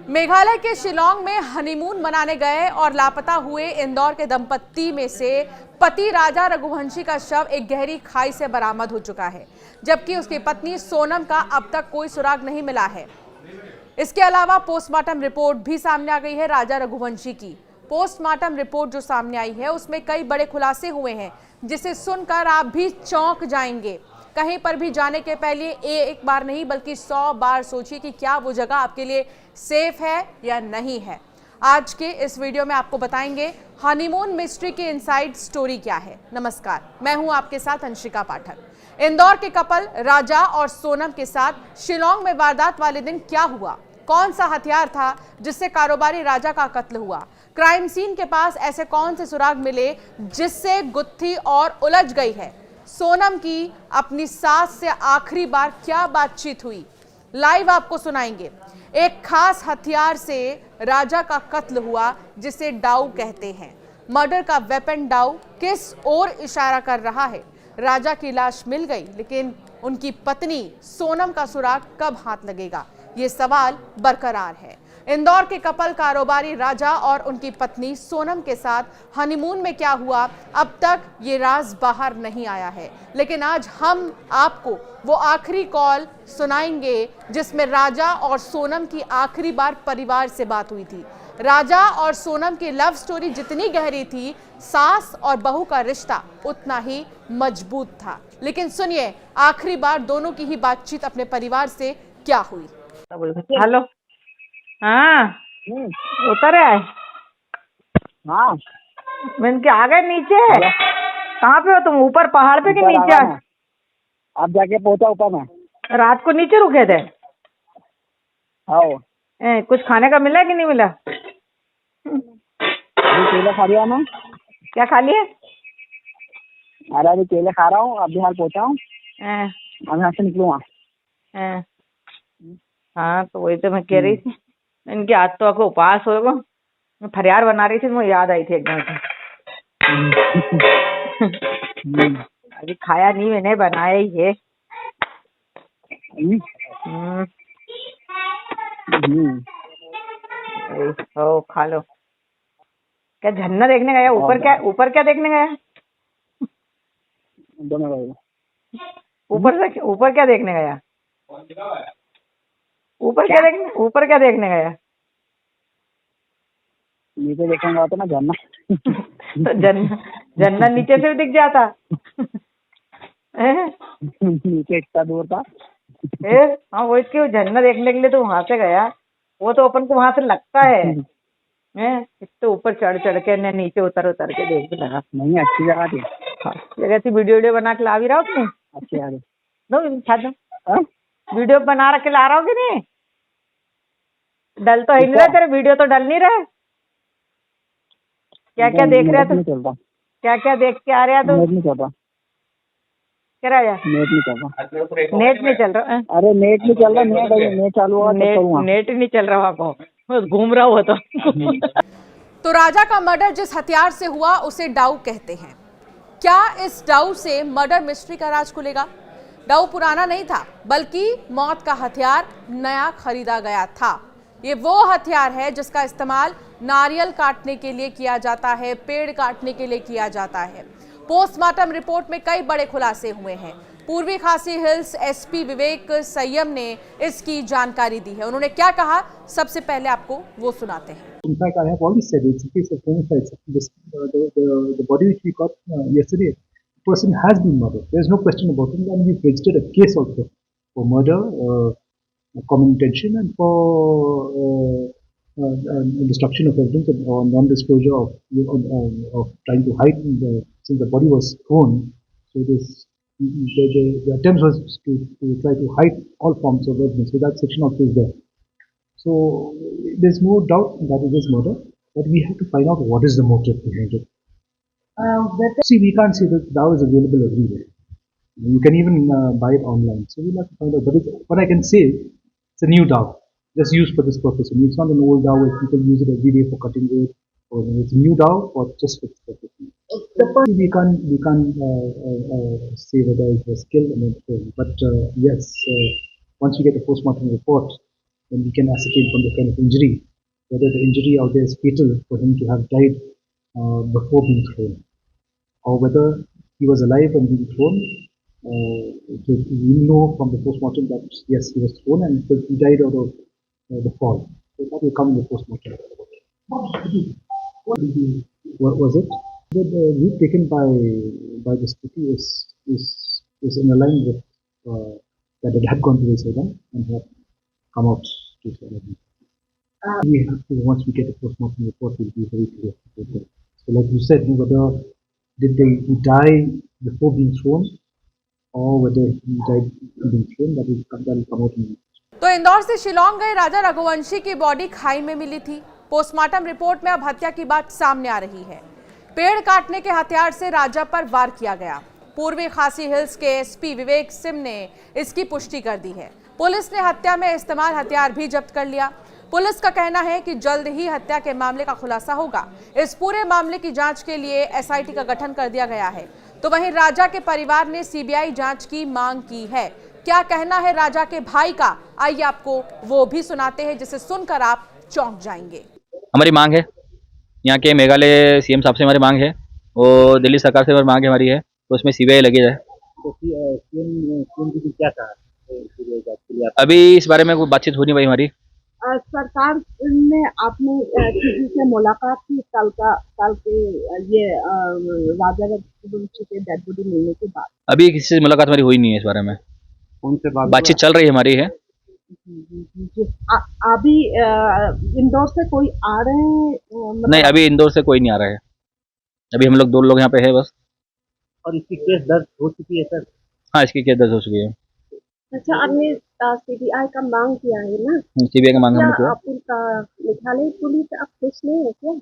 मेघालय के शिलांग में हनीमून मनाने गए और लापता हुए इंदौर के दंपत्ति में से पति राजा रघुवंशी का शव एक गहरी खाई से बरामद हो चुका है, जबकि उसकी पत्नी सोनम का अब तक कोई सुराग नहीं मिला है। इसके अलावा पोस्टमार्टम रिपोर्ट भी सामने आ गई है। राजा रघुवंशी की पोस्टमार्टम रिपोर्ट जो सामने आई है उसमें कई बड़े खुलासे हुए हैं, जिसे सुनकर आप भी चौंक जाएंगे। कहीं पर भी जाने के पहले एक बार नहीं बल्कि 100 बार सोचिए कि क्या वो जगह आपके लिए सेफ है या नहीं है। आज के इस वीडियो में आपको बताएंगे हनीमून मिस्ट्री की इनसाइड स्टोरी क्या है। नमस्कार, मैं हूं आपके साथ अंशिका पाठक। इंदौर के कपल राजा और सोनम के साथ शिलांग में वारदात वाले दिन क्या हुआ, कौन सा हथियार था जिससे कारोबारी राजा का कत्ल हुआ, क्राइम सीन के पास ऐसे कौन से सुराग मिले जिससे गुत्थी और उलझ गई है, सोनम की अपनी सास से आखिरी बार क्या बातचीत हुई, लाइव आपको सुनाएंगे। एक खास हथियार से राजा का कत्ल हुआ जिसे डाउ कहते हैं। मर्डर का वेपन डाउ किस ओर इशारा कर रहा है। राजा की लाश मिल गई, लेकिन उनकी पत्नी सोनम का सुराग कब हाथ लगेगा, ये सवाल बरकरार है। इंदौर के कपल कारोबारी राजा और उनकी पत्नी सोनम के साथ हनीमून में क्या हुआ, अब तक ये राज बाहर नहीं आया है। लेकिन आज हम आपको वो आखिरी कॉल सुनाएंगे जिसमें राजा और सोनम की आखिरी बार परिवार से बात हुई थी। राजा और सोनम की लव स्टोरी जितनी गहरी थी, सास और बहू का रिश्ता उतना ही मजबूत था। लेकिन सुनिए आखिरी बार दोनों की ही बातचीत अपने परिवार से क्या हुई। हेलो, हाँ उतर है। हाँ, मैंने क्या आ गए नीचे? कहाँ पे हो तुम, ऊपर पहाड़ पे कि नीचे? अब जाके पहुंचा ऊपर में। रात को नीचे रुके थे? हाँ। कुछ खाने का मिला कि नहीं मिला? अभी केले खा रहा मैं। क्या खा लिए? अरे अभी केले खा रहा हूँ, अभी हाल पहुंचा हूँ, अब यहाँ से निकलूंगा। हाँ तो वही तो मैं कह रही थी, इनकी आज तो आपको उपवास होगा। मैं फरियार बना रही थी, मुझे याद आई थी एकदम से। अभी खाया नहीं, मैंने बनाया ही है। ओ खा लो। क्या झरना देखने गया? ऊपर क्या देखने गया? ऊपर क्या देखने गया? ऊपर क्या देखने गया? नीचे देखने तो ना झरना। तो झरना नीचे से भी दिख जाता। नीचे इतना दूर था। हाँ वो इसके झरना देखने के लिए तो वहां से गया। वो तो अपन को वहां से लगता है तो ऊपर चढ़ के न नीचे उतर के देख भी लगा। नहीं, अच्छी जगह थी। जगह थी। वीडियो बना के ला भी रहा हूँ। अच्छी जगह दो वीडियो बना के ला रहा हूँ कि नहीं? डल तो ही नहीं रहा तेरे वीडियो, तो डल नहीं रहा। क्या क्या देख रहा है तू? क्या देख के आ रहा तू? नेट नहीं चल रहा। क्या रहा? नेट नहीं चल रहा। नेट नहीं चल रहा? अरे नेट नहीं चल रहा। नेट चालू होगा। नेट नहीं चल रहा को घूम रहा हुआ तो राजा का मर्डर जिस हथियार से हुआ उसे डाउ कहते हैं। क्या इस डाउ से मर्डर मिस्ट्री का राज खुलेगा? डाउ पुराना नहीं था, बल्कि मौत का हथियार नया खरीदा गया था। ये वो हथियार है जिसका इस्तेमाल नारियल काटने के लिए किया जाता है, पेड़ काटने के लिए किया जाता है। पोस्टमार्टम रिपोर्ट में कई बड़े खुलासे हुए हैं। पूर्वी खासी हिल्स एसपी विवेक संयम ने इसकी जानकारी दी है। उन्होंने क्या कहा, सबसे पहले आपको वो सुनाते हैं। In fact, I have already said it's a case of homicide. The body which we got yesterday, the person has been murdered. There is no question about it. And we've registered a case also for murder, common intention, and for destruction of evidence or non-disclosure of trying to hide since the body was thrown. So the attempt was to try to hide all forms of evidence. So that section also is there. So there's no doubt that it is murder, but we have to find out what is the motive behind it. See, we can't say that dao is available everywhere. You can even buy it online. So we'll have to find out. But what I can say, it's a new dao, just used for this purpose. I mean, it's not an old dao where people use it every day for cutting wood. Or it's a new dao for just for this purpose. We can't say whether it was killed or not. But yes, once we get the postmortem report, then we can ascertain from the kind of injury whether the injury out there is fatal for him to have died before being thrown, or whether he was alive and being thrown. So we know from the postmortem that yes, he was thrown and he died out of the fall. So that will come in the postmortem. What was it? The route taken by the city is in line with that it had gone to Vesagan and had come out to Salem. We have to, once we get a postmortem report, we'll be very clear about that. So like you said, whether did he die before being thrown or whether he died being thrown, that will come out in. तो इंदौर से शिलोंग गए राजा रघुवंशी की body खाई में मिली थी। Postmortem report में अब हत्या की बात सामने आ रही है। पेड़ काटने के हथियार से राजा पर वार किया गया। पूर्वी खासी हिल्स के एसपी विवेक सिंह ने इसकी पुष्टि कर दी है। पुलिस ने हत्या में इस्तेमाल हथियार भी जब्त कर लिया। पुलिस का कहना है कि जल्द ही हत्या के मामले का खुलासा होगा। इस पूरे मामले की जांच के लिए एसआईटी का गठन कर दिया गया है। तो वहीं राजा के परिवार ने सीबीआई जांच की मांग की है। क्या कहना है राजा के भाई का, आइए आपको वो भी सुनाते हैं, जिसे सुनकर आप चौंक जाएंगे। हमारी मांग है, यहाँ के मेघालय सीएम साहब से हमारी मांग है और दिल्ली सरकार से मांग है हमारी है, तो उसमें सीबीआई लगी जाए। तो सीएम जी क्या कहा अभी इस बारे में कोई बातचीत हो नहीं भाई हमारी। सरकार ने आपने किसी से मुलाकात की कल के ये राजा रघुवंशी के डेड बॉडी मिलने के बाद? अभी किसी से मुलाकात हमारी हुई नहीं है इस बारे में। उनसे बातचीत चल रही है हमारी है। अभी इंदौर से कोई आ रहे हैं? नहीं, अभी इंदौर से कोई नहीं आ रहा है। अभी हम लोग 2 लोग यहाँ पे है बस। और इसकी केस दर्ज हो चुकी है सर? हाँ, इसकी केस दर्ज हो चुकी है। अच्छा, आपने सीबीआई का मांग किया है ना? सीबीआई का मांग हमने किया। मेघालय पुलिस आप खुश नहीं है क्या?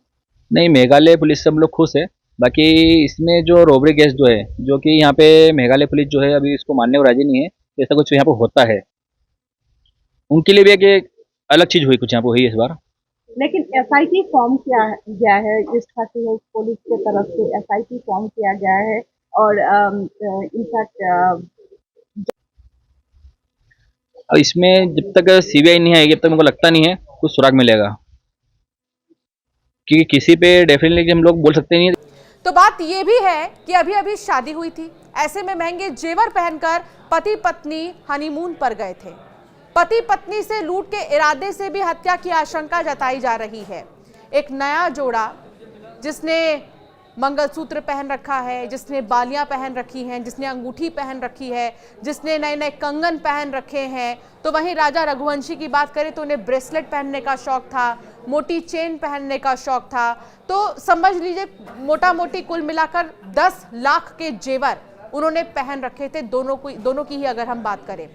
नहीं, मेघालय पुलिस से हम लोग खुश है। बाकी इसमें जो रोबरी केस जो है, जो कि यहाँ पे मेघालय पुलिस जो है अभी इसको मानने को राजी नहीं है, ऐसा कुछ यहाँ पे होता है। उनके लिए भी एक अलग चीज हुई, कुछ यहाँ पे हुई इस बार। लेकिन एसआईटी फॉर्म किया गया है इस खासी हिल्स पुलिस की तरफ से, एसआईटी फॉर्म किया गया है और इनफैक्ट इसमें जब तक सीबीआई नहीं आएगी, जब तक मेरे को लगता नहीं है कुछ सुराग मिलेगा, क्योंकि किसी पे डेफिनेटली हम लोग बोल सकते नहीं। तो बात ये भी है कि अभी अभी शादी हुई थी, ऐसे में महंगे जेवर पहनकर पति पत्नी हनीमून पर गए थे। पति पत्नी से लूट के इरादे से भी हत्या की आशंका जताई जा रही है। एक नया जोड़ा जिसने मंगलसूत्र पहन रखा है, जिसने बालियां पहन रखी हैं, जिसने अंगूठी पहन रखी है, जिसने नए नए कंगन पहन रखे हैं। तो वहीं राजा रघुवंशी की बात करें तो उन्हें ब्रेसलेट पहनने का शौक था, मोटी चेन पहनने का शौक था। तो समझ लीजिए मोटा मोटी कुल मिलाकर 10 लाख के जेवर उन्होंने पहन रखे थे, दोनों की ही अगर हम बात करें।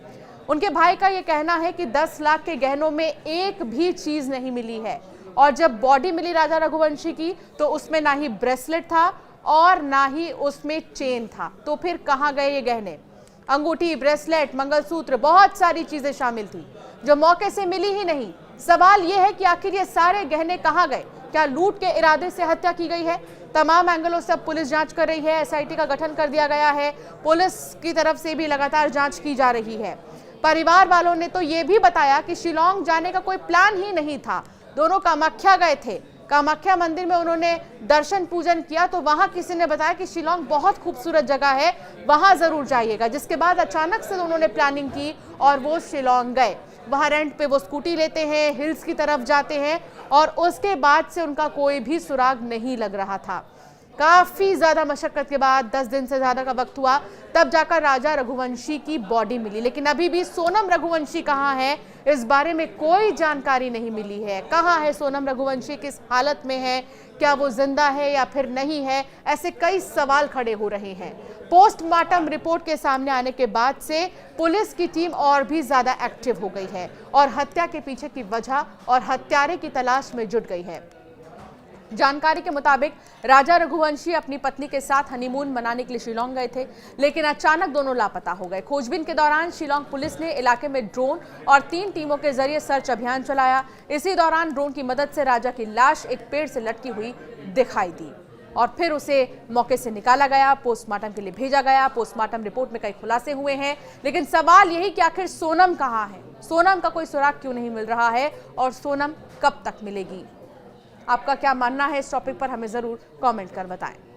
उनके भाई का ये कहना है कि 10 लाख के गहनों में एक भी चीज नहीं मिली है, और जब बॉडी मिली राजा रघुवंशी की तो उसमें ना ही ब्रेसलेट था और ना ही उसमें चेन था। तो फिर कहाँ गए ये गहने? अंगूठी, ब्रेसलेट, मंगलसूत्र, बहुत सारी चीजें शामिल थी जो मौके से मिली ही नहीं। सवाल ये है कि आखिर ये सारे गहने कहाँ गए? क्या लूट के इरादे से हत्या की गई है? तमाम एंगलों से अब पुलिस जांच कर रही है। एसआईटी का गठन कर दिया गया है। पुलिस की तरफ से भी लगातार जांच की जा रही है। परिवार वालों ने तो ये भी बताया कि शिलोंग जाने का कोई प्लान ही नहीं था। दोनों कामाख्या गए थे, कामाख्या मंदिर में उन्होंने दर्शन पूजन किया, तो वहां किसी ने बताया कि शिलोंग बहुत खूबसूरत जगह है, वहां जरूर जाइएगा। जिसके बाद अचानक से उन्होंने प्लानिंग की और वो शिलोंग गए। वहां रेंट पे वो स्कूटी लेते हैं, हिल्स की तरफ जाते हैं और उसके बाद से उनका कोई भी सुराग नहीं लग रहा था। काफी ज्यादा मशक्कत के बाद 10 दिन से ज्यादा का वक्त हुआ, तब जाकर राजा रघुवंशी की बॉडी मिली। लेकिन अभी भी सोनम रघुवंशी कहाँ है, इस बारे में कोई जानकारी नहीं मिली है। कहाँ है सोनम रघुवंशी, किस हालत में है, क्या वो जिंदा है या फिर नहीं है, ऐसे कई सवाल खड़े हो रहे हैं। पोस्टमार्टम रिपोर्ट के सामने आने के बाद से पुलिस की टीम और भी ज्यादा एक्टिव हो गई है और हत्या के पीछे की वजह और हत्यारे की तलाश में जुट गई है। जानकारी के मुताबिक राजा रघुवंशी अपनी पत्नी के साथ हनीमून मनाने के लिए शिलोंग गए थे, लेकिन अचानक दोनों लापता हो गए। खोजबीन के दौरान शिलोंग पुलिस ने इलाके में ड्रोन और 3 टीमों के जरिए सर्च अभियान चलाया। इसी दौरान ड्रोन की मदद से राजा की लाश एक पेड़ से लटकी हुई दिखाई दी और फिर उसे मौके से निकाला गया, पोस्टमार्टम के लिए भेजा गया। पोस्टमार्टम रिपोर्ट में कई खुलासे हुए हैं, लेकिन सवाल यही कि आखिर सोनम कहाँ है। सोनम का कोई सुराग क्यों नहीं मिल रहा है और सोनम कब तक मिलेगी? आपका क्या मानना है इस टॉपिक पर हमें जरूर कमेंट कर बताएं।